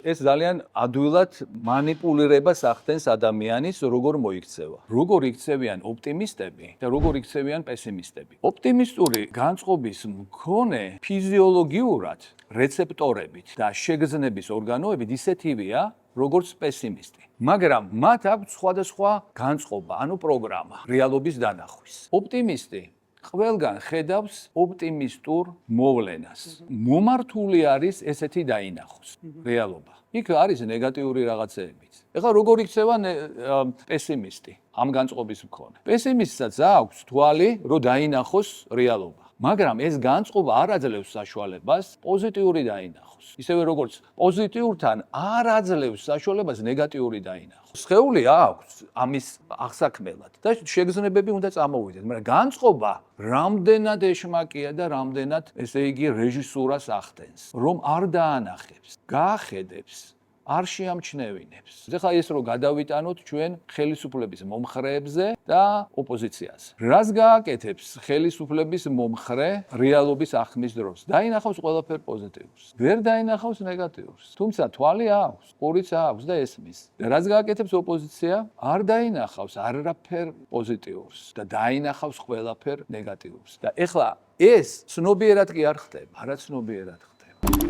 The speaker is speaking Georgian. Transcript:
ეს ძალიან ადვილად მანიპულირებას ახდენს ადამიანის, როგორ მოიქცევა. როგორ იქცევიან ოპტიმისტები და როგორ იქცევიან პესიმისტები. ოპტიმისტური განწყობის მქონე ფიზიოლოგიურად რეცეპტორებით და შეგრძნების ორგანოებით ისეთივეა, როგორც პესიმისტი. მაგრამ მათ აქვს სხვადასხვა განწყობა, ანუ პროგრამა, რეალობის დანახვის. ოპტიმისტი ყველგან ხედავს ოპტიმისტურ მოვლენას. მომართული არის ესეთი დაინახოს რეალობა. იქ არის ნეგატიური რაღაცეებიც. ეხლა როგორ იქცევა პესიმისტი ამ განწყობის მქონე? პესიმისტსაც აქვს თვალი, რომ დაინახოს რეალობა. მაგრამ ეს განწყობა არ აძლევს საშუალებას პოზიტიური დაინახოს. ისევე როგორც პოზიტიურთან არ აძლევს საშუალებას ნეგატიური დაინახოს. სხეული აქვს ამის აღსაქმელად და შეგრძნებები უნდა წამოვიდეს, მაგრამ განწყობა რამდენად ეშმაკია და რამდენად, ესე იგი, რეჟისურას ახდენს, რომ არ დაანახებს, გაახედებს, არ შეამჩნევინებს. ეხლა ეს რო გადავიტანოთ ჩვენ ხელისუფლების მომხრეებზე და ოპოზიციაზე. რას გააკეთებს ხელისუფლების მომხრე რეალობის ახსნის დროს? დაინახავს ყველაფერ პოზიტიურს. ვერ დაინახავს ნეგატიურს. თუმცა თვალი აქვს, ყურიც აქვს და ესმის. და რას გააკეთებს ოპოზიცია? არ დაინახავს არაფერ პოზიტიურს და დაინახავს ყველაფერ ნეგატიურს. და ეხლა ეს ცნობიერად კი არ ხდება, არაცნობიერად ხდება.